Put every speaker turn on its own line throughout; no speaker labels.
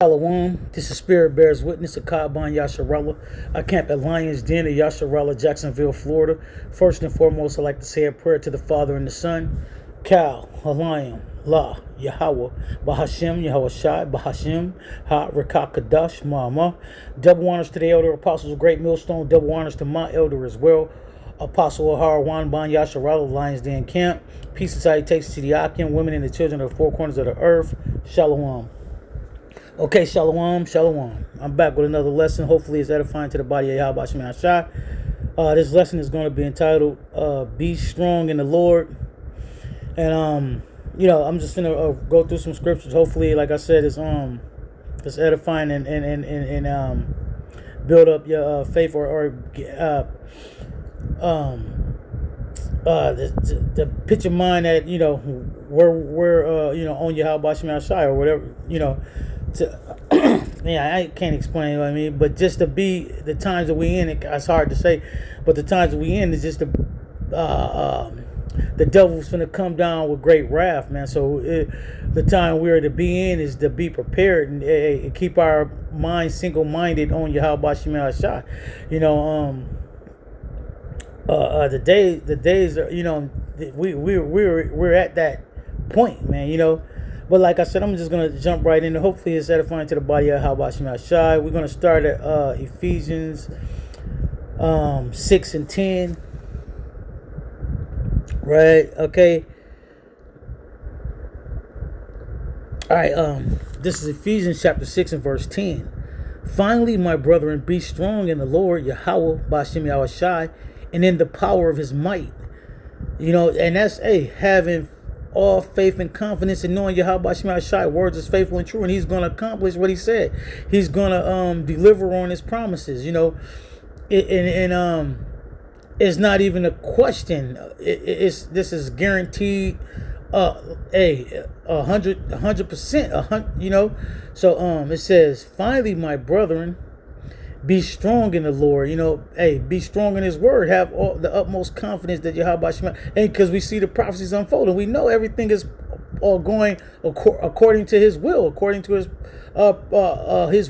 Shalom, this is Spirit Bears Witness of Kaban Yasharella. I camp at Lions Den of Yasharella, Jacksonville, Florida. First and foremost, I'd like to say a prayer to the Father and the Son. Kal, Halayim, La, Yahweh, Bahashem, Yahweh Shai, Bahashem, Ha, Rekah Kadash, Mama. Double honors to the elder apostles of Great Millstone. Double honors to my elder as well. Apostle Ahar Wan Ban Yasharella, Lions Den Camp. Peace and salutations to the Akim, women and the children of the four corners of the earth. Shalom. Okay, shalom, shalom. I'm back with another lesson. Hopefully it's edifying to the body of Yahweh Shemai Shai. This lesson is going to be entitled, Be Strong in the Lord. And, I'm just going to go through some scriptures. Hopefully, like I said, it's edifying and build up your faith or the picture mind that, we're on Yahweh Shemai Shai or whatever, yeah, I can't explain what I mean, but just to be the times that we in, it's hard to say, but the times that we in is just the devil's finna come down with great wrath, man. So the time we're to be in is to be prepared and keep our minds single-minded on Yahweh Shemai Shai. The days are, we're at that point, man. But like I said, I'm just going to jump right in. Hopefully it's edifying to the body of Yahweh Shemai Shai. We're going to start at Ephesians 6 and 10. Right, okay. All right, this is Ephesians chapter 6 and verse 10. Finally, my brethren, be strong in the Lord, Yahweh Bashem Yahweh Shai, and in the power of his might. And that's, having all faith and confidence in knowing Yahweh Shemai Shai, words is faithful and true, and he's going to accomplish what he said. He's going to deliver on his promises. It's not even a question. This is guaranteed. 100%. So it says, finally, my brethren, be strong in the Lord. Be strong in his word. Have all the utmost confidence that Yahweh Shema. And because we see the prophecies unfolding, we know everything is all going according to his will, according to his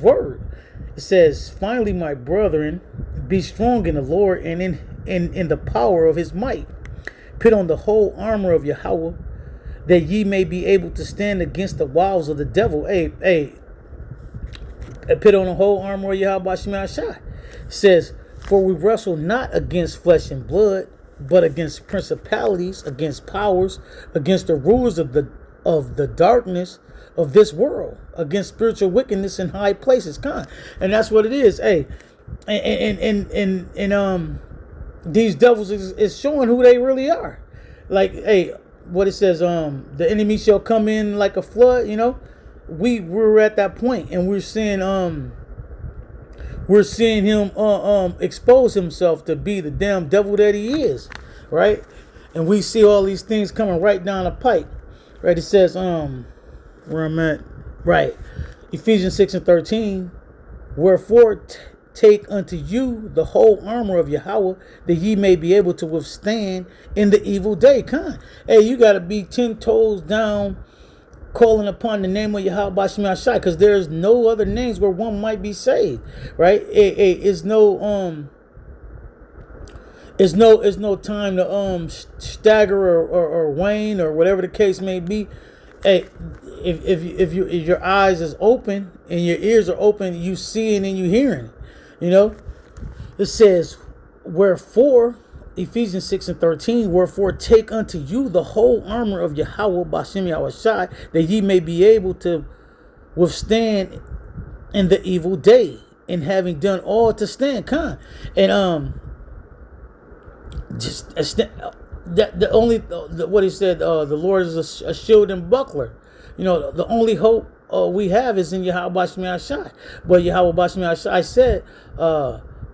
word. It says, finally, my brethren, be strong in the Lord and in the power of his might. Put on the whole armor of Yahweh, that ye may be able to stand against the wiles of the devil. Put on the whole armor of Yahweh Shemai Shai. It says, for we wrestle not against flesh and blood, but against principalities, against powers, against the rulers of the darkness of this world, against spiritual wickedness in high places. And that's what it is. These devils is showing who they really are. Like, what it says, the enemy shall come in like a flood. We're at that point, and we're seeing him expose himself to be the damn devil that he is, right? And we see all these things coming right down the pike, right? It says where I'm at, right? Ephesians 6 and 13. Wherefore take unto you the whole armor of Yahweh, that ye may be able to withstand in the evil day. You got to be 10 toes down, calling upon the name of Yahweh Shemai Shai, because there's no other names where one might be saved, right? It's no time to stagger or wane or whatever the case may be. If your eyes is open and your ears are open, you seeing and you hearing. It says, wherefore, Ephesians 6 and 13, wherefore take unto you the whole armor of Yahweh Bashem Yahweh Shai, that ye may be able to withstand in the evil day, and having done all to stand. And what he said, the Lord is a shield and buckler. The only hope we have is in Yahweh Shemai Shai. But Yahweh Shemai Shai said,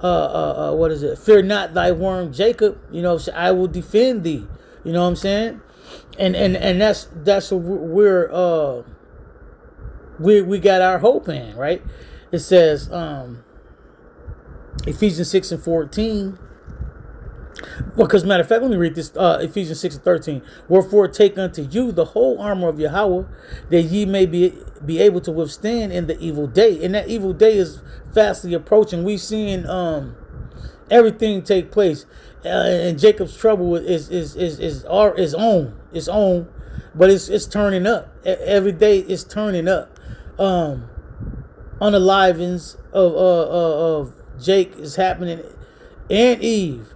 what is it? Fear not thy worm Jacob. I will defend thee. You know what I'm saying? And that's what we got our hope in, right? It says Ephesians 6 and 14. Well, because matter of fact, let me read this, Ephesians 6:13. Wherefore take unto you the whole armor of Yahweh, that ye may be able to withstand in the evil day. And that evil day is fastly approaching. We seeing everything take place, and Jacob's trouble is on, but it's turning up. Every day it's turning up. Unalivings of Jake is happening, and Eve.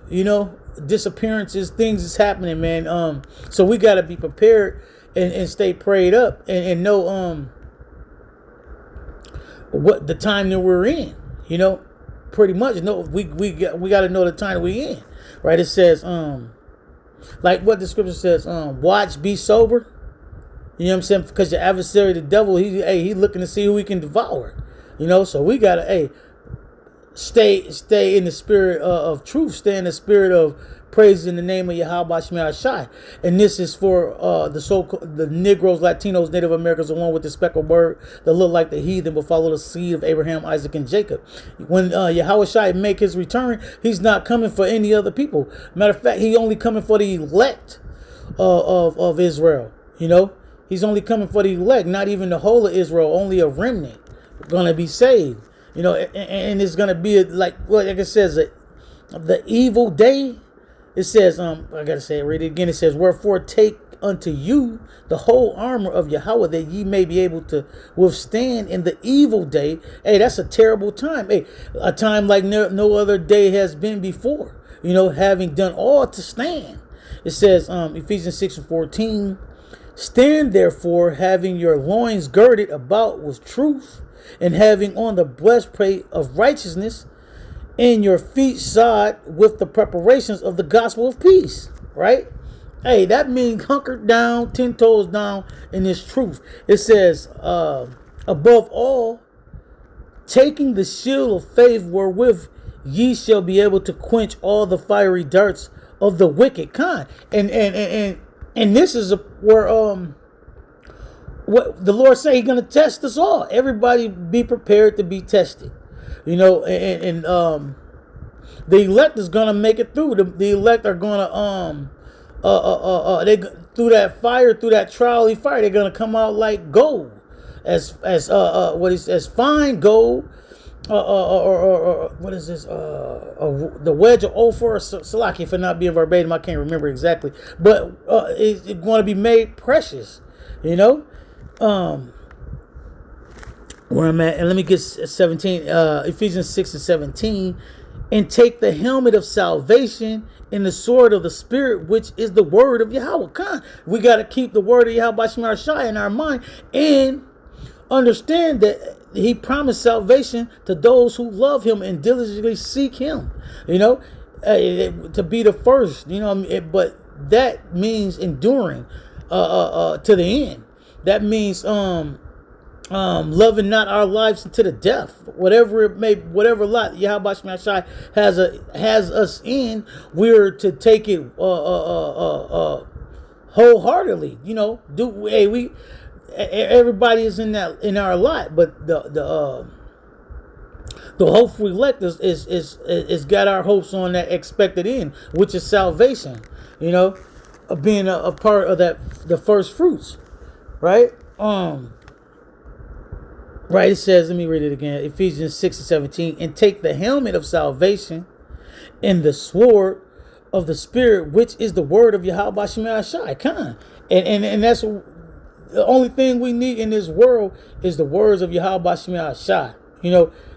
Disappearances, things is happening, man. So we got to be prepared and stay prayed up and know what the time that we're in. Pretty much. No, we got to know the time that we're in, right? It says like what the scripture says, watch, be sober. You know what I'm saying? Because your adversary, the devil, he looking to see who he can devour. So we gotta stay in the spirit of truth, stay in the spirit of praise in the name of Yahweh Shema Shai. And this is for the Negroes, Latinos, Native Americans, along with the speckled bird that look like the heathen but follow the seed of Abraham, Isaac, and Jacob. When Yahweh Shai make his return, he's not coming for any other people. Matter of fact, he only coming for the elect of Israel. He's only coming for the elect, not even the whole of Israel, only a remnant gonna be saved. And it's gonna be like it says, the evil day. It says, I gotta say it, read it again. It says, wherefore take unto you the whole armor of Yahweh, that ye may be able to withstand in the evil day. Hey, that's a terrible time. Hey, a time like no other day has been before. Having done all to stand. It says, Ephesians 6:14, stand therefore, having your loins girded about with truth, and having on the breastplate of righteousness, and your feet shod with the preparations of the gospel of peace. Right? Hey, that means hunkered down, 10 toes down in this truth. It says, above all, taking the shield of faith, wherewith ye shall be able to quench all the fiery darts of the wicked kind. And this is where what the Lord say He's gonna test us all. Everybody be prepared to be tested. The elect is gonna make it through. The elect are gonna they through that fire, through that trial fire, they're gonna come out like gold, as fine gold. Or what is this? The wedge of Ophir, Salaki, for not being verbatim, I can't remember exactly, but it's going to be made precious. Where I'm at, and let me get 17, Ephesians 6:17, and take the helmet of salvation and the sword of the Spirit, which is the word of Yahweh. We got to keep the word of Yahweh Shema Shai in our mind and understand that He promised salvation to those who love Him and diligently seek Him. To be the first. But that means enduring to the end. That means loving not our lives into the death, whatever lot Yahweh Shema Shai has us in, we're to take it wholeheartedly. Everybody is in our lot, but the hopeful elect is got our hopes on that expected end, which is salvation. Of being a part of the first fruits, right? Right, it says, let me read it again, Ephesians 6:17, and take the helmet of salvation and the sword of the Spirit, which is the word of Yahweh Shema Shai. And that's the only thing we need in this world is the words of Yahweh Shema Shai.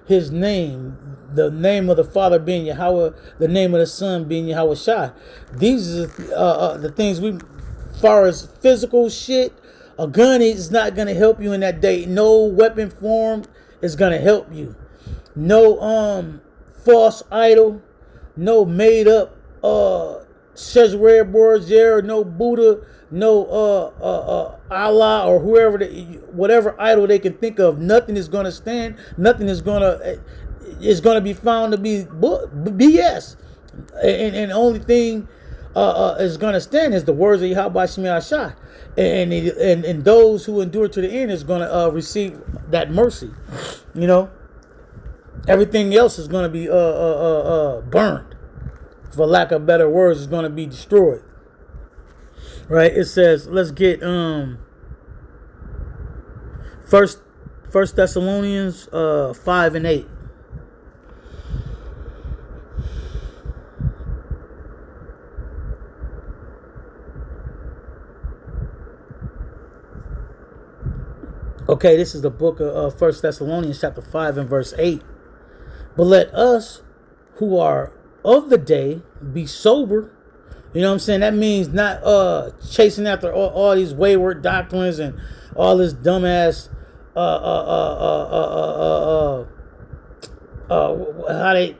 His name, the name of the Father being Yahweh, the name of the Son being Yahweh Shai. These are the things far as physical shit. A gun is not going to help you in that day. No weapon form is going to help you. No false idol. No made up Shezareh Borgia, no Buddha, no Allah or whatever idol they can think of. Nothing is going to stand. Nothing is going to be found to be BS. And the only thing is going to stand is the words of Yahweh Shema Shai. And those who endure to the end is going to receive that mercy. Everything else is going to be burned. for lack of better words, is going to be destroyed. Right? It says, let's get First Thessalonians 5 and 8. Okay, this is the book of First Thessalonians chapter 5 and verse 8. But let us who are of the day be sober. You know what I'm saying? That means not chasing after all these wayward doctrines and all this dumbass how they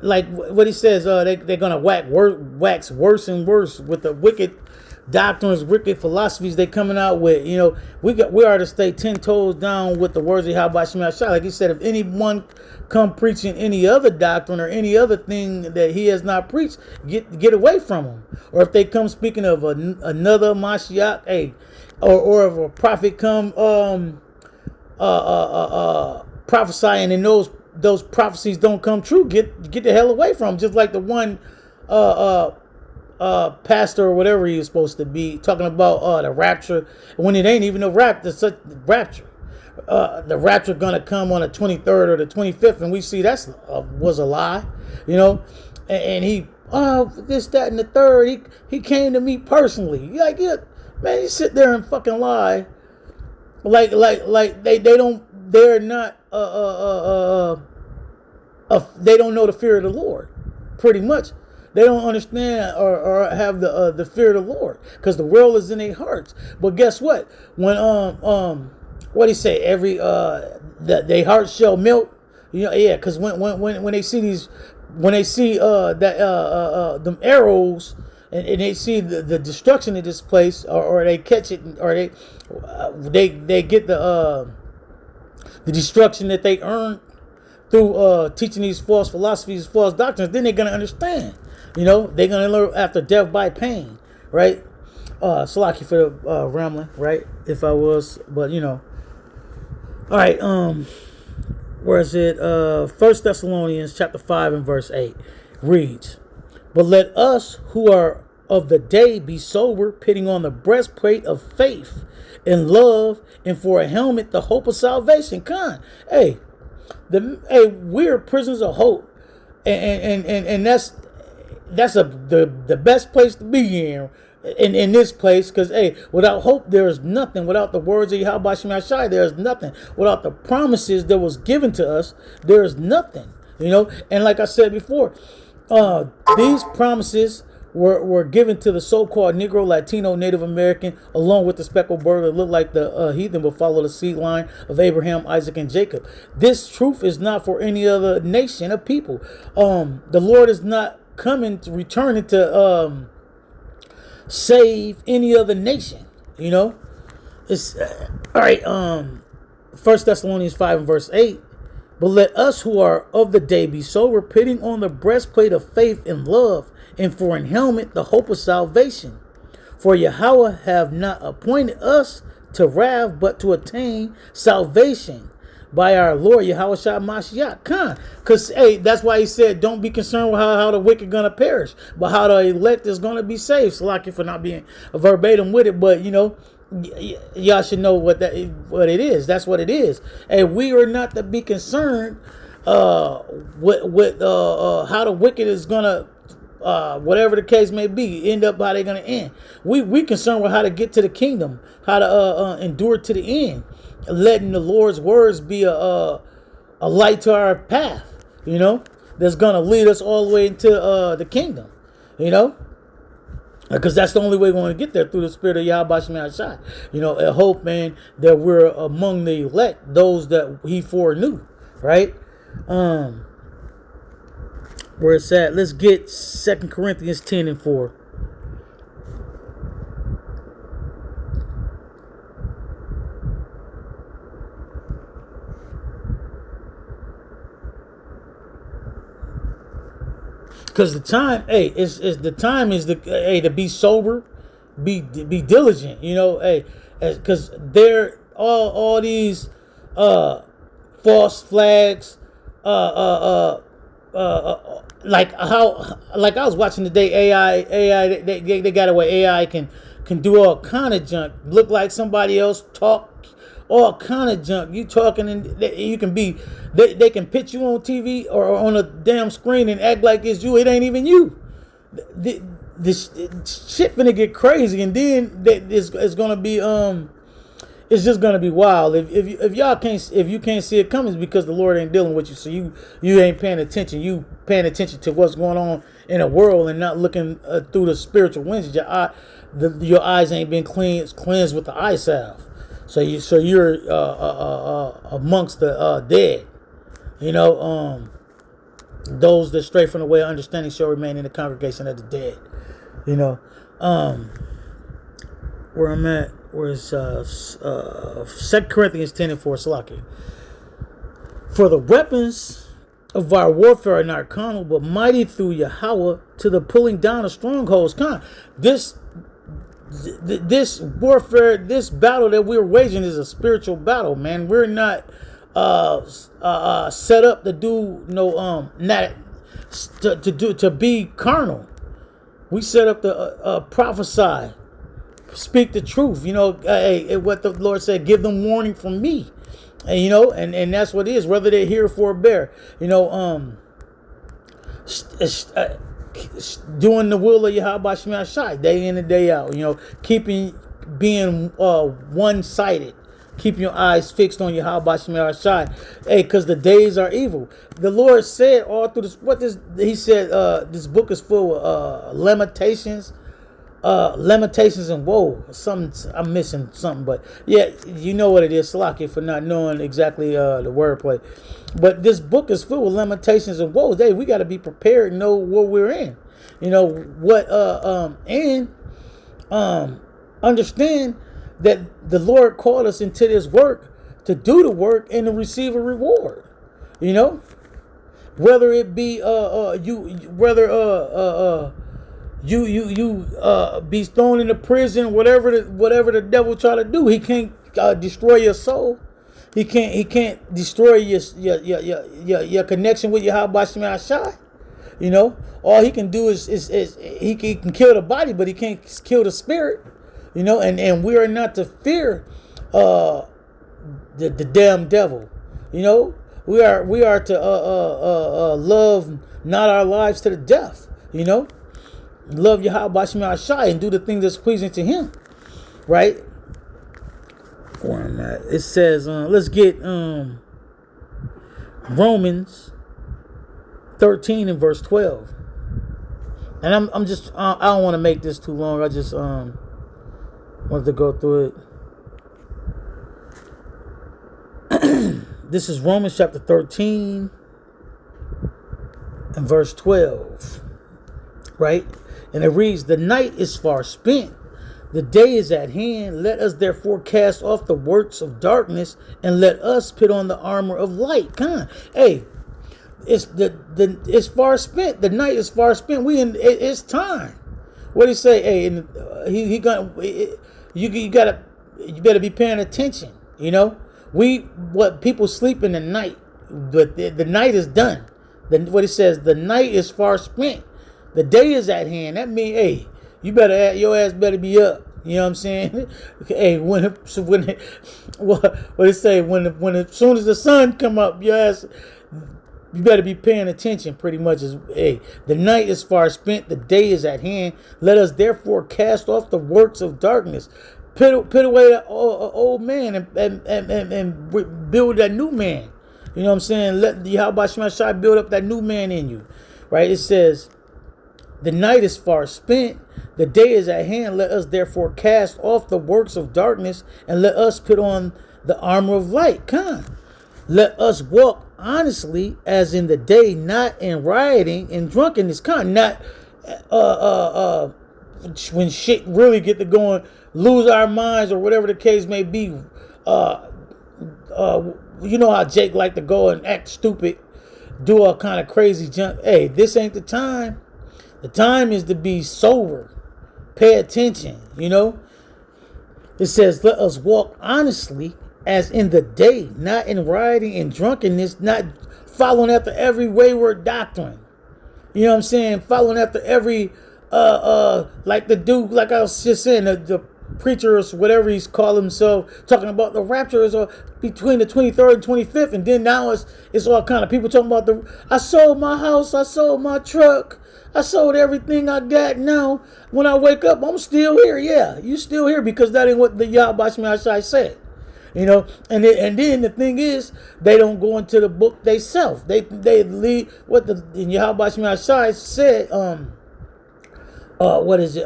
like what he says, they're gonna wax worse and worse with the wicked doctrines, wicked philosophies they coming out with. You know, we are to stay 10 toes down with the words of Yahweh Shema Shai. Like he said, if anyone come preaching any other doctrine or any other thing that he has not preached, get away from him. Or if they come speaking of another Mashiach, hey, or if a prophet come prophesying and those prophecies don't come true, get the hell away from him. Just like the one pastor or whatever he was supposed to be talking about the rapture, when it ain't even a rapture. Such rapture. The rapture gonna come on the 23rd or the 25th, and we see that's was a lie, you know. And he this, that, and the third. He came to me personally. Like, yeah, man, you sit there and fucking lie, like they don't. They're not they don't know the fear of the Lord, pretty much. They don't understand or have the fear of the Lord, because the world is in their hearts. But guess what? When what do you say? Every their hearts shall melt. You know, yeah. Because when they see these, when they see them arrows, and they see the destruction of this place, or they catch it, or they get the destruction that they earned through teaching these false philosophies, false doctrines, then they're gonna understand. You know, they're gonna learn after death by pain, right? Salaki for the rambling, right? If I was, but you know. All right, where is it? First Thessalonians chapter 5 and verse 8 reads, but let us who are of the day be sober, putting on the breastplate of faith and love, and for a helmet the hope of salvation. Hey, we're prisoners of hope, and that's the best place to be in this place, because hey, without hope there is nothing. Without the words of Yahweh Shema Shai, there is nothing. Without the promises that was given to us, there is nothing. You know, and like I said before, these promises were given to the so-called Negro, Latino, Native American, along with the speckled bird that looked like the heathen will follow the seed line of Abraham, Isaac, and Jacob. This truth is not for any other nation of people. The Lord is not coming to return it to save any other nation. You know, it's all right. First Thessalonians 5 and verse 8. But let us who are of the day be sober, putting on the breastplate of faith and love, and for an helmet the hope of salvation. For Yahweh have not appointed us to wrath, but to attain salvation by our Lord Yahweh Shai Mashiach. Because hey, that's why he said, don't be concerned with how the wicked gonna perish, but how the elect is gonna be saved. Salaki for not being verbatim with it, but you know, y'all should know what it is. That's what it is. And we are not to be concerned with how the wicked is gonna whatever the case may be, end up how they're gonna end. We concerned with how to get to the kingdom, how to endure to the end, letting the Lord's words be a light to our path, you know, that's gonna lead us all the way into the kingdom, you know. Because that's the only way we're going to get there, through the spirit of Yahweh Shema Shai. You know, I hope, man, that we're among the elect, those that he foreknew, right? Where it's at, let's get 2 Corinthians 10 and 4. Because the time, hey, the time is to be sober, be diligent, you know, hey, because there all these false flags, like I was watching today. They got away. AI can do all kind of junk. Look like somebody else, talk all kind of junk. You talking and you can be. They can pitch you on TV or on a damn screen and act like it's you. It ain't even you. This shit finna get crazy, and then it's gonna be it's just gonna be wild. If you can't see it coming, it's because the Lord ain't dealing with you. So you ain't paying attention. You paying attention to what's going on in the world and not looking through the spiritual lenses. Your eyes ain't been cleansed with the eye salve. So you're amongst the dead. You know, those that stray from the way of understanding shall remain in the congregation of the dead. You know, where I'm at, where's 2 Corinthians 10 and 4, Salaki. For the weapons of our warfare are not carnal, but mighty through Yahweh to the pulling down of strongholds. This warfare, this battle that we're waging is a spiritual battle, man. We're not set up to do to be carnal. We set up to prophesy, speak the truth. You know, what the Lord said, give them warning from me. And, you know, and that's what it is, whether they're here for a bear. You know, doing the will of Yahweh Shema Shai, day in and day out. You know, being one-sided. Keep your eyes fixed on Yahweh Shema Shai. Hey, because the days are evil. The Lord said all through this. He said this book is full of lamentations and woe. I'm missing something, but yeah, you know what it is. Salaki for not knowing exactly the wordplay. But this book is full of lamentations and woes. Hey, we got to be prepared and know what we're in. You know what? Understand that the Lord called us into this work to do the work and to receive a reward. You know, whether it be you be thrown into prison, whatever the devil try to do, he can't destroy your soul. He can't destroy your connection with Yahweh Shema Shai. You know, all he can do is he can kill the body, but he can't kill the spirit. You know, and we are not to fear the damn devil. You know, we are to love not our lives to the death. You know, love Yahweh Shema Shai and do the things that's pleasing to Him. Right? Where I'm at, it says, let's get Romans 13 and verse 12. And I'm just I don't want to make this too long. I just wanted to go through it. This is Romans chapter 13 and verse 12, right? And it reads, the night is far spent, the day is at hand. Let us therefore cast off the works of darkness and let us put on the armor of light. Come on. Hey, it's far spent. The night is far spent. It's time. What do you say? Hey, and you better be paying attention. You know, people sleep in the night, but the night is done. What it says, the night is far spent, the day is at hand. That means, hey, your ass better be up. You know what I'm saying? Hey, what it say? When as soon as the sun come up, your ass, you better be paying attention. Pretty much is, hey, the night is far spent, the day is at hand. Let us therefore cast off the works of darkness, put away that old man and build that new man. You know what I'm saying? Let the Yahweh Shema Shai build up that new man in you, right? It says, the night is far spent, the day is at hand. Let us therefore cast off the works of darkness and let us put on the armor of light. Come, let us walk honestly as in the day, not in rioting and drunkenness. Come, not when shit really get to going, lose our minds or whatever the case may be. You know how Jake like to go and act stupid, do all kind of crazy junk. Hey, this ain't the time. The time is to be sober. Pay attention, you know. It says, let us walk honestly as in the day, not in rioting and drunkenness, not following after every wayward doctrine. You know what I'm saying? Following after every like the dude, like I was just saying, the preachers, whatever he's called himself, talking about the rapture is between the 23rd and 25th, and then now it's all kind of people talking about I sold my house, I sold my truck, I sold everything I got. Now when I wake up, I'm still here. Yeah, you still here because that ain't what the Yahweh Shai said. You know, and then the thing is, they don't go into the book themselves. They leave what the Yahweh Shai said. What is it?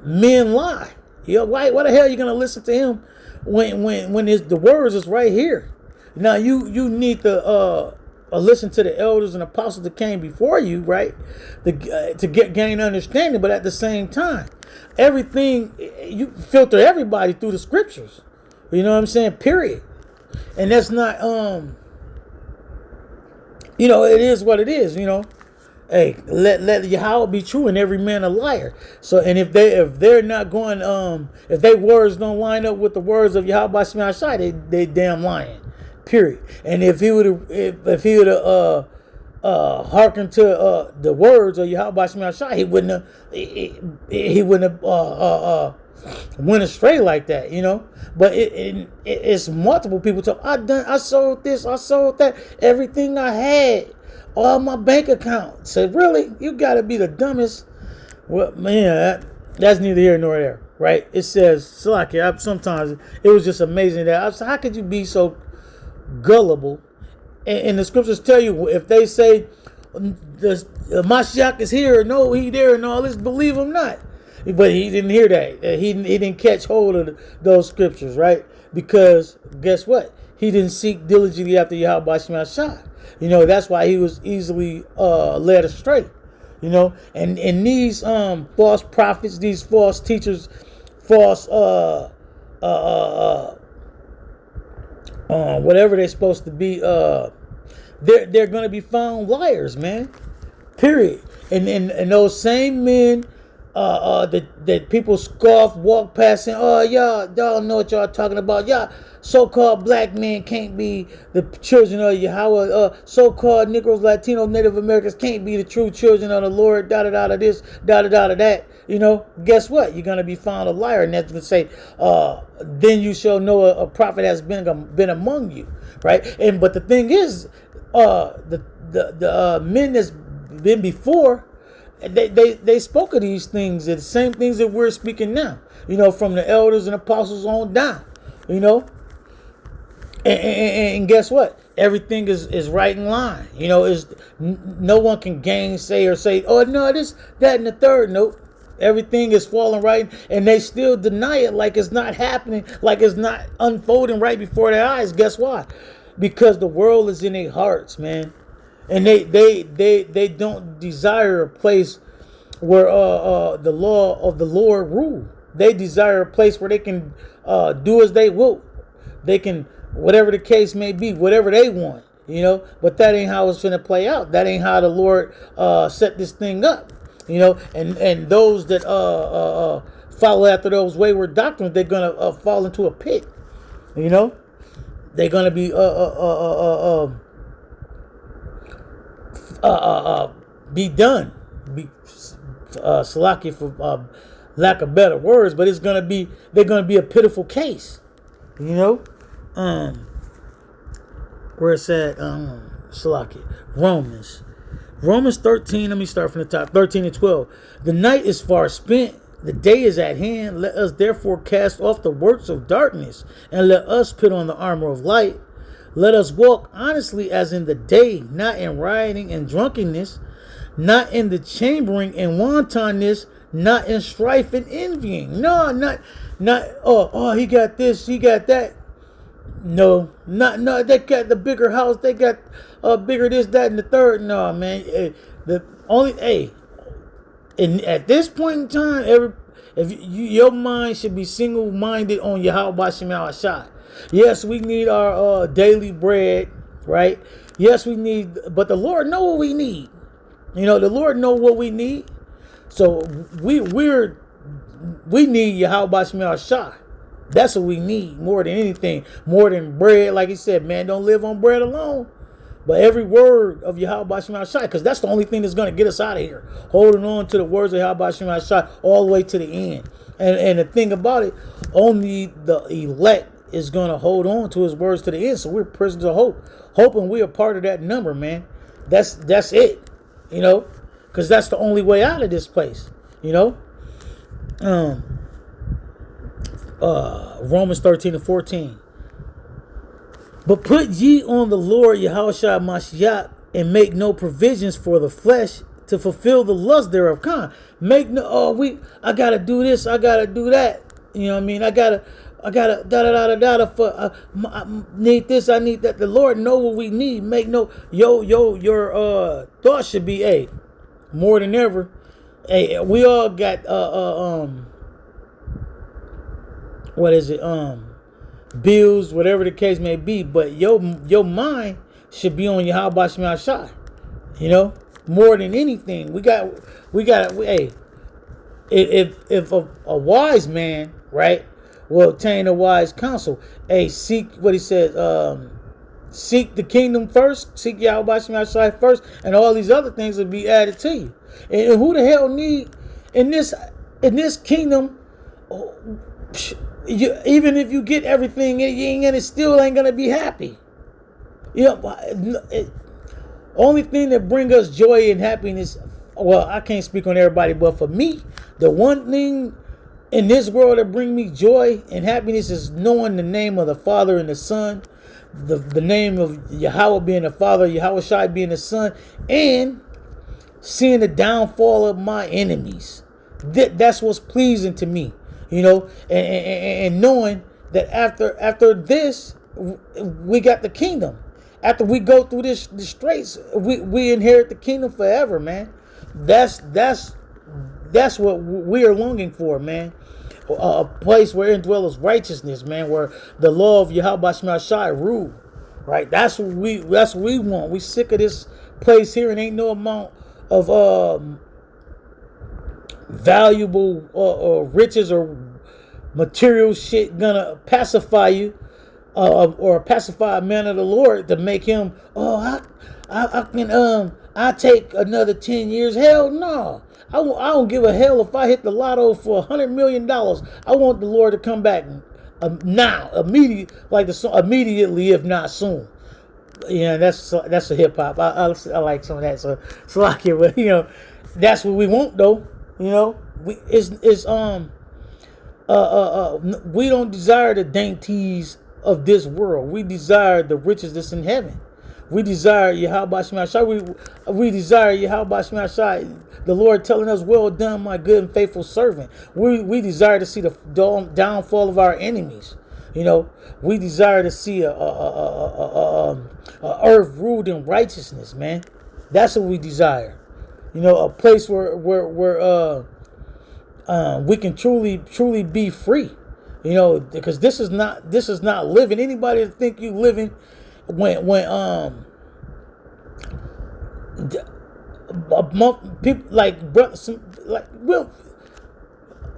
Men lie. You know, why the hell are you gonna listen to him when the words is right here? Now you need to listen to the elders and apostles that came before you, right? To gain understanding, but at the same time, everything you filter everybody through the scriptures. You know what I'm saying? Period. And that's not you know, it is what it is. You know. Hey, let Yahweh be true and every man a liar. So, and if they're not going, if their words don't line up with the words of Yahweh Shai, they damn lying. Period. And if he would have hearkened to the words of Yahweh Shai, he wouldn't have went astray like that, you know. But it's multiple people talk. I sold this, I sold that, everything I had. All my bank account. Said, really? You gotta be the dumbest. Well, man, that's neither here nor there, right? It says, sometimes it was just amazing that I said, how could you be so gullible? And the scriptures tell you, if they say the Mashiach is here, no, he there, and all this, believe him not. But he didn't hear that. He didn't catch hold of those scriptures, right? Because guess what? He didn't seek diligently after Yahweh Shai. You know, that's why he was easily led astray. You know, and these false prophets, these false teachers, false whatever they're supposed to be, they're gonna be found liars, man. Period. And those same men that people scoff, walk past, and y'all don't know what y'all talking about. Y'all so-called black men can't be the children of Yahweh. So-called Negroes, Latinos, Native Americans can't be the true children of the Lord. Da da da da this, da da da da that. You know, guess what? You're gonna be found a liar, and that's gonna say, then you shall know a prophet has been among you, right? And but the thing is, the men that's been before. They spoke of these things, the same things that we're speaking now, you know, from the elders and apostles on down, you know, and guess what? Everything is right in line, you know. No one can gainsay or say, oh no, this, that, and the third. Nope, everything is falling right, and they still deny it like it's not happening, like it's not unfolding right before their eyes. Guess why? Because the world is in their hearts, man. And they don't desire a place where the law of the Lord rule. They desire a place where they can do as they will. They can, whatever the case may be, whatever they want, you know. But that ain't how it's going to play out. That ain't how the Lord set this thing up, you know. And those that follow after those wayward doctrines, they're going to fall into a pit, you know. They're going to be done, salaki for lack of better words, but they're gonna be a pitiful case, you know. Where it's at, salaki, Romans 13. Let me start from the top. 13 and 12. The night is far spent, the day is at hand. Let us therefore cast off the works of darkness, and let us put on the armor of light. Let us walk honestly as in the day, not in rioting and drunkenness, not in the chambering and wantonness, not in strife and envying. No, not he got this, he got that. No, they got the bigger house, they got bigger this, that, and the third. No, man. And at this point in time, your mind should be single-minded on Yahweh Shai. Yes, we need our daily bread, right? Yes, we need, but the Lord know what we need. You know, the Lord know what we need. So we need Yahweh Shai. That's what we need more than anything, more than bread. Like he said, man, don't live on bread alone, But every word of Yahweh Shema Shai, because that's the only thing that's going to get us out of here. Holding on to the words of Yahweh Shema Shai all the way to the end. And the thing about it, only the elect is going to hold on to his words to the end. So we're prisoners of hope. Hoping we are part of that number, man. That's it. You know? Because that's the only way out of this place. You know? Romans 13:14. But put ye on the Lord Yahushua Mashiach, and make no provisions for the flesh to fulfill the lust thereof. Make no, I gotta do this, I gotta do that. You know what I mean? I gotta for I need this, I need that. The Lord know what we need. Make no your thoughts should be, hey, more than ever. Hey, we all got what is it? Bills, whatever the case may be, but your mind should be on Yahweh Shema Shai. You know, more than anything, we got. Hey, if a wise man, right, will obtain a wise counsel. Hey, seek what he says. Seek the kingdom first. Seek Yahweh Shema Shai first, and all these other things will be added to you. And who the hell need in this kingdom? Even if you get everything, it still ain't gonna be happy. You know, only thing that bring us joy and happiness. Well, I can't speak on everybody, but for me, the one thing in this world that bring me joy and happiness is knowing the name of the Father and the Son, the name of Yahweh being the Father, Yahweh Shai being the Son, and seeing the downfall of my enemies. That's what's pleasing to me. You know, and knowing that after this, we got the kingdom. After we go through the straits, we inherit the kingdom forever, man. That's what we are longing for, man. A place where indwells righteousness, man, where the law of Yahweh Shema Shai rule. Right? That's what we want. We sick of this place here, and ain't no amount of valuable or riches or material shit gonna pacify you or pacify a man of the Lord to make him, I take another 10 years. Hell no. I don't give a hell if I hit the lotto for $100 million. I want the Lord to come back now, immediately, if not soon. Yeah, that's a hip hop. I like some of that. So like it, but you know, that's what we want though. You know, we don't desire the dainties of this world. We desire the riches that's in heaven. We desire Yahweh Shema Shai. We desire Yahweh Shema Shai. The Lord telling us, "Well done, my good and faithful servant." We desire to see the downfall of our enemies. You know, we desire to see a earth ruled in righteousness, man. That's what we desire. You know, a place where we can truly be free. You know, because this is not living. Anybody that think you living when people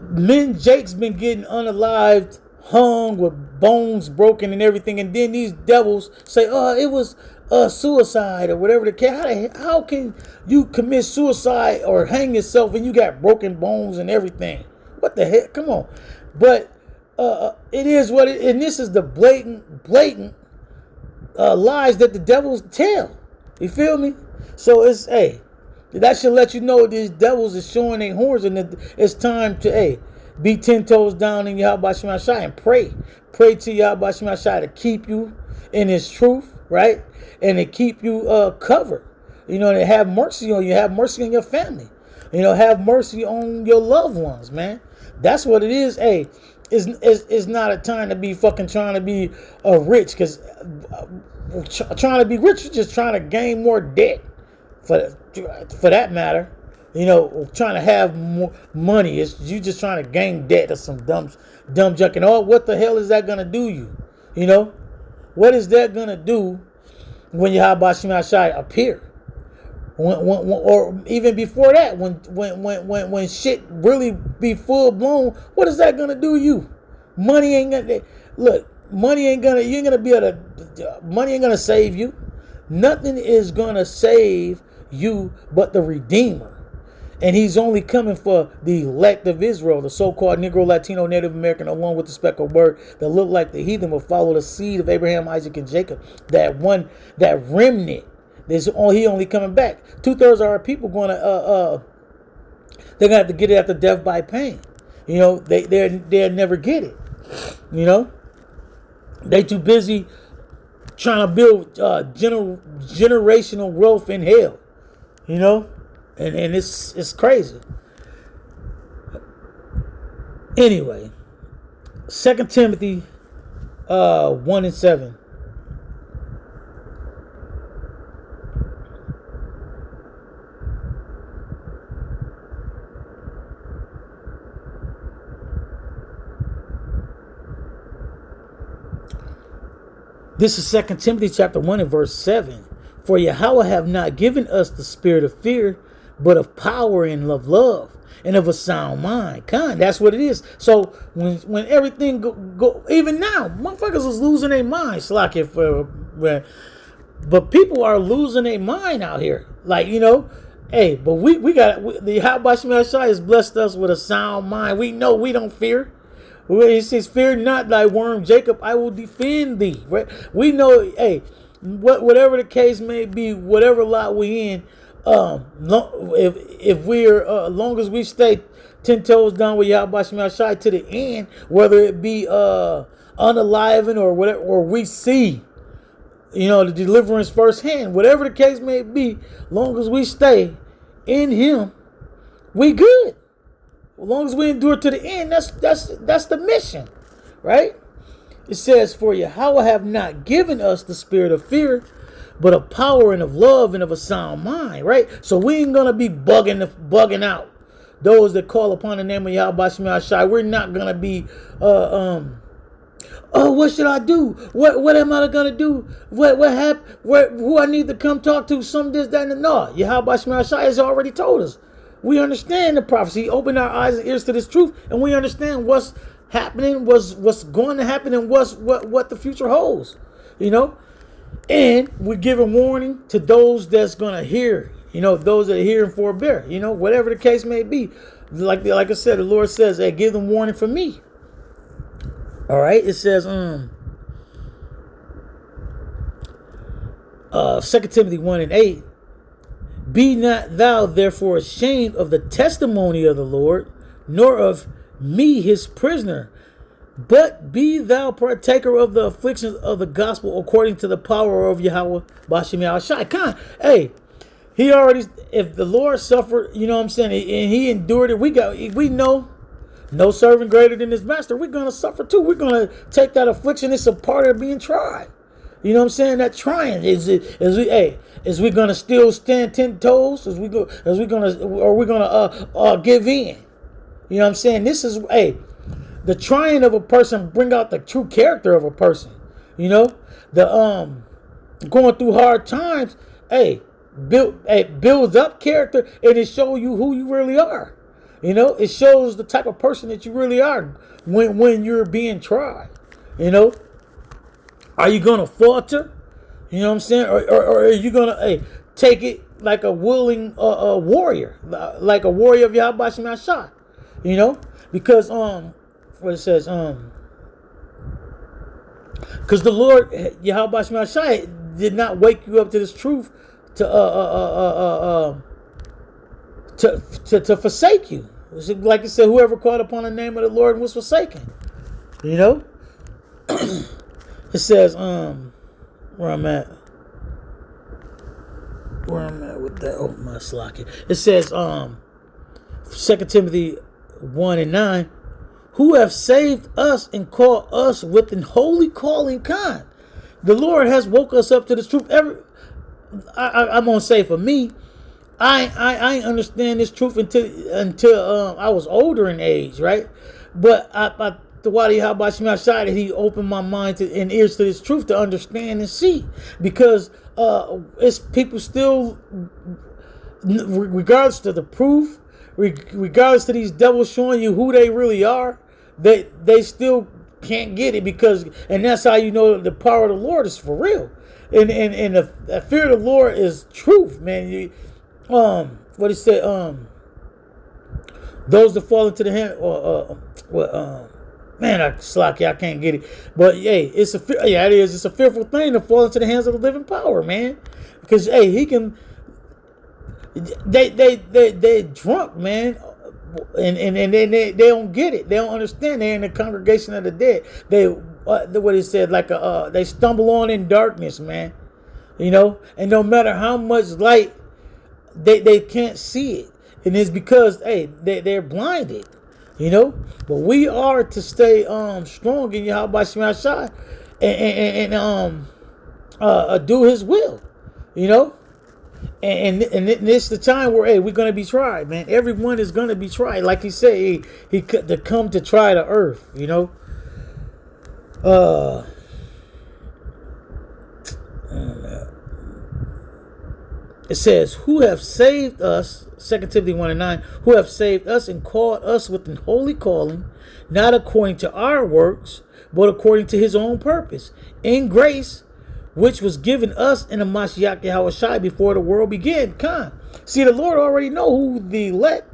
men Jake's been getting unalived, hung with bones broken and everything, and then these devils say, "Oh, it was suicide," or whatever the case. How can you commit suicide or hang yourself and you got broken bones and everything? What the heck? Come on. But it is what it, and this is the blatant lies that the devils tell. You feel me? So it's, hey, that should let you know these devils is showing their horns, and it's time to, hey, be 10 toes down in Yahweh Shema Shai and pray. Pray to Yahweh Shema Shai to keep you in his truth, right? And to keep you covered. You know, to have mercy on you, have mercy on your family. You know, have mercy on your loved ones, man. That's what it is. Hey, it's not a time to be fucking trying to be rich, because trying to be rich is just trying to gain more debt. For that matter, you know, trying to have more money, is you just trying to gain debt or some dumb junk. And what the hell is that gonna do you? You know, what is that gonna do when Yahweh Shema Shai appear? Or even before that, when shit really be full blown, what is that gonna do you? Money ain't gonna look. Money ain't gonna. You ain't gonna be able to. Money ain't gonna save you. Nothing is going to save you but the Redeemer. And he's only coming for the elect of Israel, the so-called Negro, Latino, Native American, along with the speckled word that look like the heathen will follow the seed of Abraham, Isaac, and Jacob. That remnant. He only coming back. 2/3 of our people going to they're gonna have to get it after death by pain. You know, they'll never get it. You know, they too busy trying to build generational wealth in hell. You know. And it's crazy. Anyway, 2 Timothy 1:7. This is 2 Timothy chapter 1 and verse 7. For Yahweh have not given us the spirit of fear, but of power and of love and of a sound mind. That's what it is. So when everything go even now, motherfuckers is losing their minds. But people are losing their mind out here. Like, you know, hey, but the Yahweh Shai has blessed us with a sound mind. We know we don't fear. It says, fear not thy worm, Jacob, I will defend thee. Right? We know, hey, whatever the case may be, whatever lot we in, if we're long as we stay 10 toes down with Yahweh Shai to the end, whether it be unaliving or whatever, or we see, you know, the deliverance firsthand, whatever the case may be, long as we stay in Him, we good. As long as we endure to the end, that's the mission, right? It says, for Yahweh have not given us the spirit of fear, but of power and of love and of a sound mind, right? So we ain't going to be bugging out those that call upon the name of Yahweh Shai. We're not going to be, what should I do? What am I going to do? What happened? Who I need to come talk to? Some this, that, and no. Yahweh Shai has already told us. We understand the prophecy. He opened our eyes and ears to this truth, and we understand what's happening, what's going to happen, and what the future holds, you know. And we're giving warning to those that's gonna hear, you know, those that hear and forbear, you know, whatever the case may be. Like I said, the Lord says, hey, give them warning from me. All right, it says 2 Timothy 1:8. Be not thou therefore ashamed of the testimony of the Lord, nor of me his prisoner, but be thou partaker of the afflictions of the gospel according to the power of Yahweh Bashim Yahushai. Hey, he already, if the Lord suffered, you know what I'm saying, and he endured it, we know no servant greater than his master. We're gonna suffer too. We're gonna take that affliction. It's a part of being tried. You know what I'm saying? That trying is we gonna still stand 10 toes? Are we gonna give in? You know what I'm saying? This is the trying of a person bring out the true character of a person. You know, the going through hard times, builds up character, and it shows you who you really are. You know, it shows the type of person that you really are when you're being tried. You know, are you gonna falter? You know what I'm saying, or are you gonna take it like a willing warrior, like a warrior of Yahweh Shai? You know, because what it says, because the Lord Yahweh Shai did not wake you up to this truth to forsake you. Like it said, whoever called upon the name of the Lord was forsaken. You know, it says where I'm at with that. Oh my slocky. It says 2 Timothy 1:9. Who have saved us and called us with an holy calling kind. The Lord has woke us up to this truth. I'm gonna say for me, I understand this truth until I was older in age, right? But the Wadi Habashim Shai, he opened my mind and ears to this truth to understand and see, because it's people still, regardless to the proof, regardless to these devils showing you who they really are, they still can't get it, and that's how you know the power of the Lord is for real. And the fear of the Lord is truth, man. What he said, those that fall into the hand, man, I can't get it. But hey, it is. It's a fearful thing to fall into the hands of the living power, man. Because hey, he can. They drunk, man, and they don't get it. They don't understand. They're in the congregation of the dead. What he said, like they stumble on in darkness, man. You know, and no matter how much light, they can't see it, and it's because hey, they're blinded. You know, but we are to stay strong in Yahweh Shema Shai and do His will. You know. And it's the time where hey, we're gonna be tried, man. Everyone is gonna be tried, like he said. He to come to try the earth, you know. It says, "Who have saved us?" 2 Timothy 1:9. Who have saved us and called us with an holy calling, not according to our works, but according to His own purpose, in grace, which was given us in the Mashiach Yahushua before the world began. See, the Lord already know who the elect,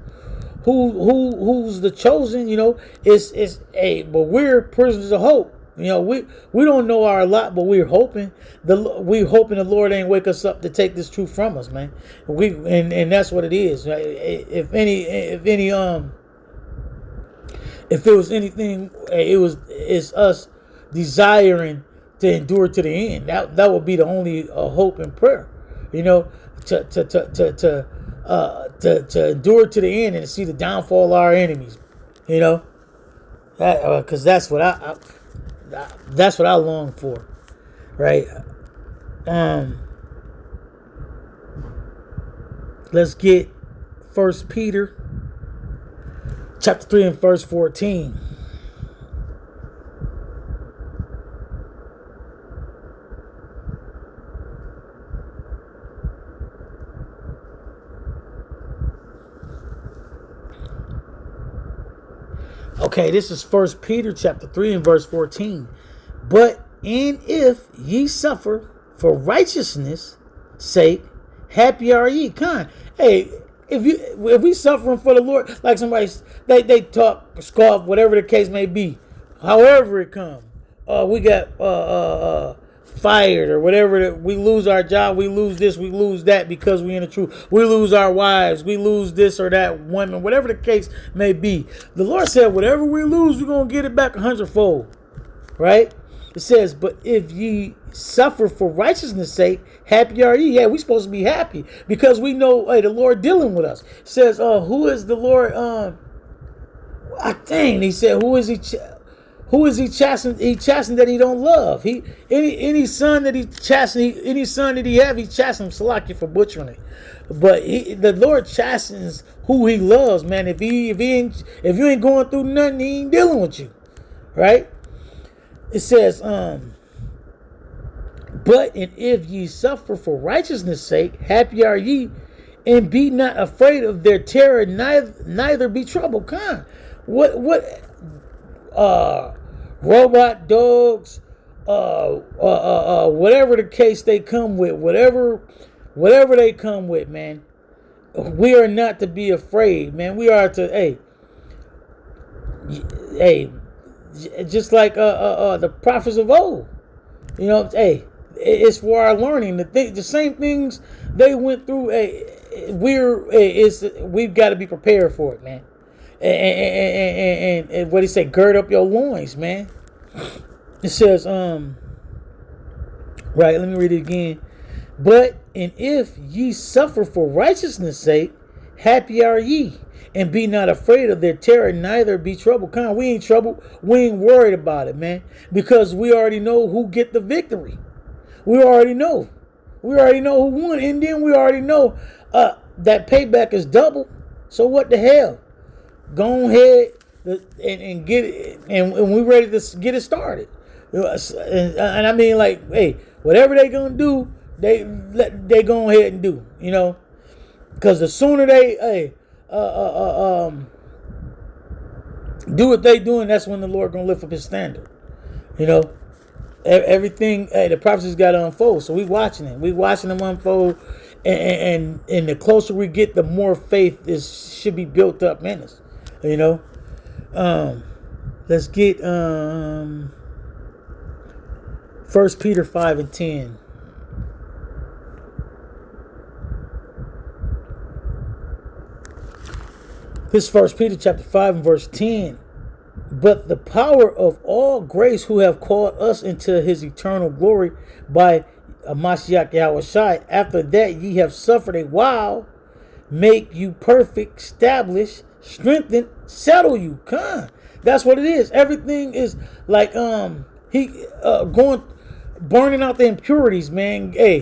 who's the chosen. You know, but we're prisoners of hope. You know, we don't know our lot, but we're hoping the Lord ain't wake us up to take this truth from us, man. And that's what it is. Right? If it was anything, it's us desiring to endure to the end. That would be the only hope and prayer, you know, to endure to the end and see the downfall of our enemies, you know, because that's what I long for, right? Let's get 1 Peter chapter 3 and verse 14. Okay, this is 1 Peter chapter 3 and verse 14. But if ye suffer for righteousness' sake, happy are ye. Hey, if we suffering for the Lord, like somebody they talk, scoff, whatever the case may be, however it come, we got fired or whatever. We lose our job, we lose this, we lose that because we in the truth. We lose our wives, we lose this or that woman, whatever the case may be. The Lord said, whatever we lose, we're gonna get it back 100-fold. Right? It says, but if ye suffer for righteousness' sake, happy are ye. Yeah, we're supposed to be happy because we know the Lord dealing with us. It says, who is the Lord? He said, who is he? Who is he chastened? He chastened that he don't love. Any son that he chastened, any son that he have, he chastens Salaki for butchering it. But the Lord chastens who He loves, man. If you ain't going through nothing, He ain't dealing with you, right? It says, but if ye suffer for righteousness' sake, happy are ye, and be not afraid of their terror, neither be troubled. Robot dogs, whatever the case they come with, whatever they come with, man. We are not to be afraid, man. We are to, just like the prophets of old, you know. It's for our learning. The same things they went through. We've got to be prepared for it, man. And what he say, gird up your loins, man. It says, right, let me read it again. But if ye suffer for righteousness' sake, happy are ye, and be not afraid of their terror, neither be troubled. We ain't troubled. We ain't worried about it, man, because we already know who get the victory. We already know. We already know who won, and then we already know that payback is double. So what the hell? Go ahead and get it, and we're ready to get it started. And I mean, like, hey, whatever they gonna do, they go ahead and do, you know, because the sooner they do what they doing, that's when the Lord gonna lift up His standard, you know. Everything, the prophecies got to unfold. So we watching it. We watching them unfold, and the closer we get, the more faith should be built up in us. You know. Let's get 1 Peter 5:10. This is 1 Peter chapter 5 and verse 10. But the power of all grace who have called us into his eternal glory by Mashiach Yahushai, after that ye have suffered a while, make you perfect, establish, strengthen, settle you. Come. That's what it is. Everything is like going burning out the impurities, man. Hey,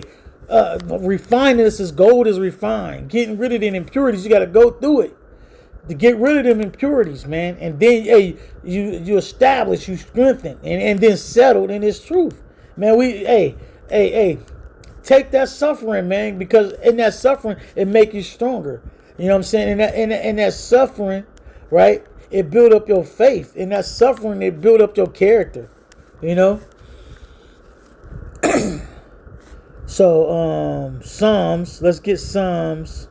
refining us as gold is refined. Getting rid of the impurities, you got to go through it to get rid of them impurities, man. And then, hey, you establish, you strengthen, and then settled in His truth, man. Hey, take that suffering, man, because in that suffering it make you stronger. You know what I'm saying? And that suffering, right? It build up your faith. In that suffering, it build up your character. You know. So Psalms. Let's get Psalms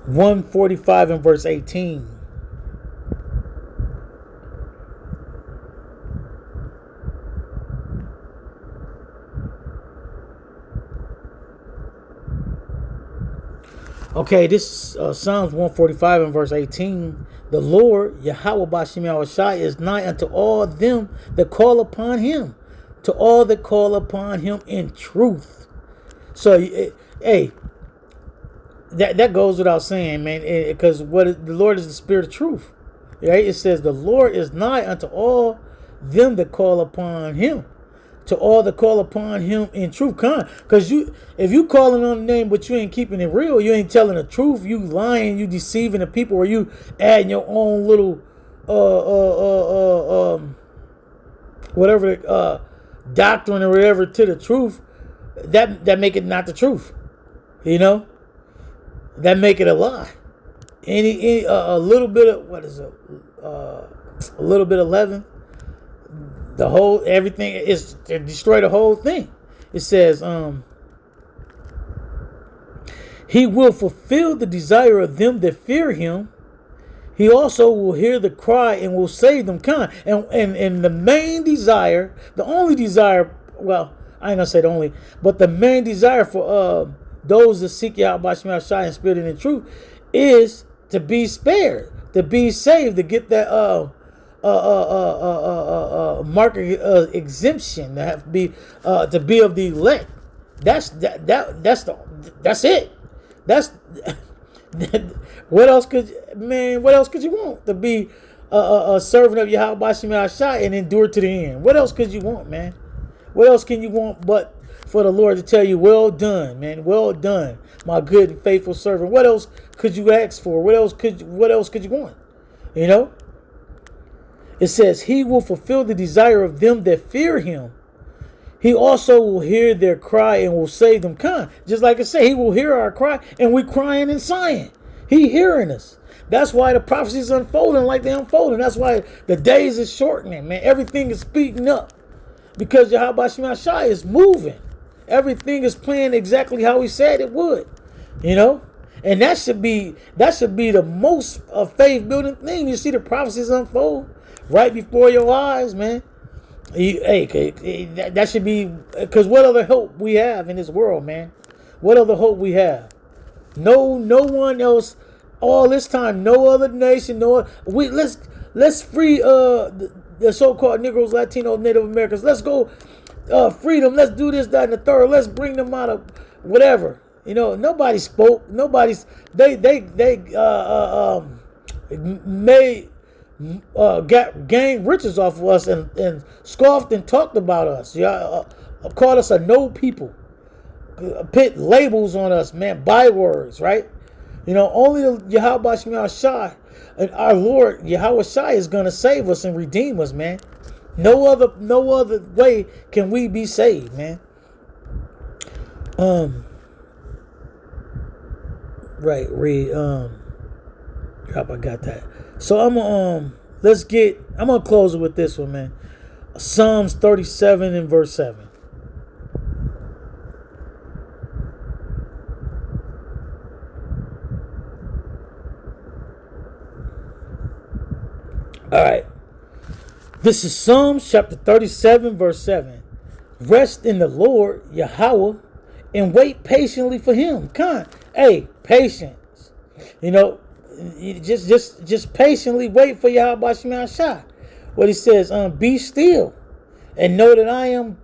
145 and verse 18. Okay, this Psalms 145 and verse 18. The Lord, Yahweh Bashim Yahushai, is nigh unto all them that call upon him, to all that call upon him in truth. So, hey, that goes without saying, man, because the Lord is the Spirit of truth. Right? It says the Lord is nigh unto all them that call upon him, to all that call upon him in truth. Because if you calling on the name but you ain't keeping it real, you ain't telling the truth, you lying, you deceiving the people, or you adding your own little whatever doctrine or whatever to the truth, that make it not the truth. You know, that make it a lie. Any a little bit of a little bit of leaven, the whole everything is to destroy the whole thing. It says, he will fulfill the desire of them that fear him. He also will hear the cry and will save them. And the main desire, the only desire, well, I ain't gonna say the only, but the main desire for those that seek Yahweh Bashim Yahushai in spirit and in truth is to be spared, to be saved, to get that market exemption, to be of the elect. That's it. That's what else could you want? To be a servant of Yahweh Bashim Yahushai and endure to the end. What else could you want, man? What else can you want but for the Lord to tell you, well done, man, well done, my good and faithful servant? What else could you ask for? What else could you want? You know? It says, he will fulfill the desire of them that fear him. He also will hear their cry and will save them. Just like I say, he will hear our cry, and we crying and sighing. He hearing us. That's why the prophecies unfolding like they unfolding. That's why the days is shortening, man. Everything is speeding up because Yahweh Bashim Yahushai is moving. Everything is playing exactly how he said it would. You know? And that should be the most faith building thing. You see the prophecies unfold right before your eyes, man. That should be, because what other hope we have in this world, man? What other hope we have? No one else. All this time, no other nation. Let's free the so-called Negroes, Latinos, Native Americans. Let's go free them. Let's do this, that, and the third. Let's bring them out of whatever. You know, nobody spoke. They gained riches off of us and scoffed and talked about us. Called us a no people. Put labels on us, man, bywords, right? You know, only Yahweh Bashim Yahushai and our Lord Yahweh Shai is gonna save us and redeem us, man. No other way can we be saved, man. Right, read I got that. So I'm gonna close it with this one, man. Psalms 37 and verse 7. All right. This is Psalms chapter 37, verse 7. Rest in the Lord, Yahweh, and wait patiently for him. Hey, patience. You know, you just patiently wait for Yahweh Shema Shah. What he says, be still and know that I am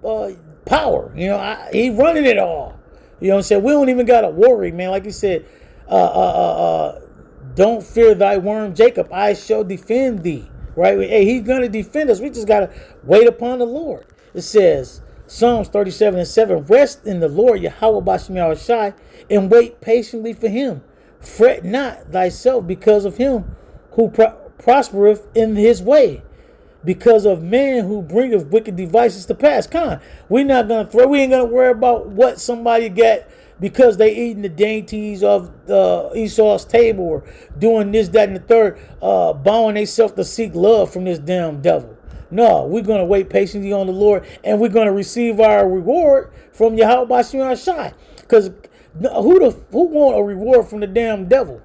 power. You know, he running it all. You know what I'm saying? We don't even got to worry, man. Like he said, don't fear thy worm, Jacob. I shall defend thee. Right? Hey, he's going to defend us. We just got to wait upon the Lord. It says, Psalms 37 and 7, rest in the Lord, Yahweh Bashim Shai, and wait patiently for him. Fret not thyself because of him who prospereth in his way, because of man who bringeth wicked devices to pass. We ain't gonna worry about what somebody got because they eating the dainties of Esau's table, or doing this, that, and the third, bowing themselves to seek love from this damn devil. No, we're gonna wait patiently on the Lord, and we're gonna receive our reward from Yahweh Bashim Shai. Because who want a reward from the damn devil?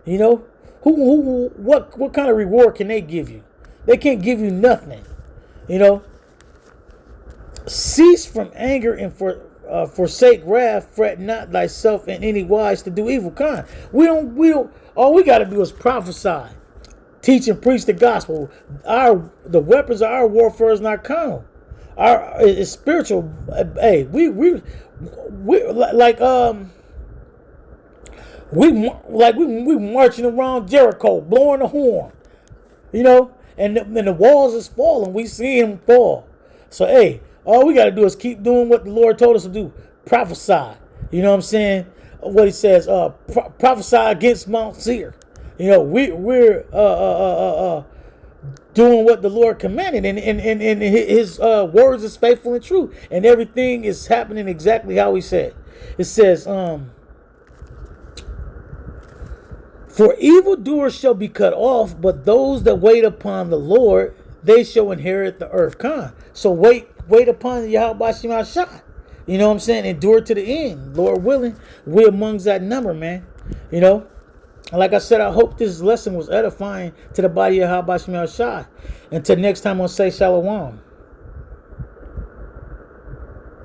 You know, what kind of reward can they give you? They can't give you nothing. You know, cease from anger and forsake wrath. Fret not thyself in any wise to do evil. We don't. All we got to do is prophesy, teach and preach the gospel. The weapons of our warfare is not carnal. It's spiritual. Hey, we marching around Jericho, blowing the horn. You know, and the walls is falling. We see him fall. So hey, all we got to do is keep doing what the Lord told us to do. Prophesy. You know what I'm saying? What he says, prophesy against Mount Seir. You know, we're doing what the Lord commanded, and his words is faithful and true, and everything is happening exactly how he said. It says, for evildoers shall be cut off, but those that wait upon the Lord, they shall inherit the earth. So wait upon Yahweh Shema Shah. You know what I'm saying? Endure to the end. Lord willing, we're amongst that number, man. You know? Like I said, I hope this lesson was edifying to the body of Yahweh Shema Shah. Until next time, I'll say Shalom.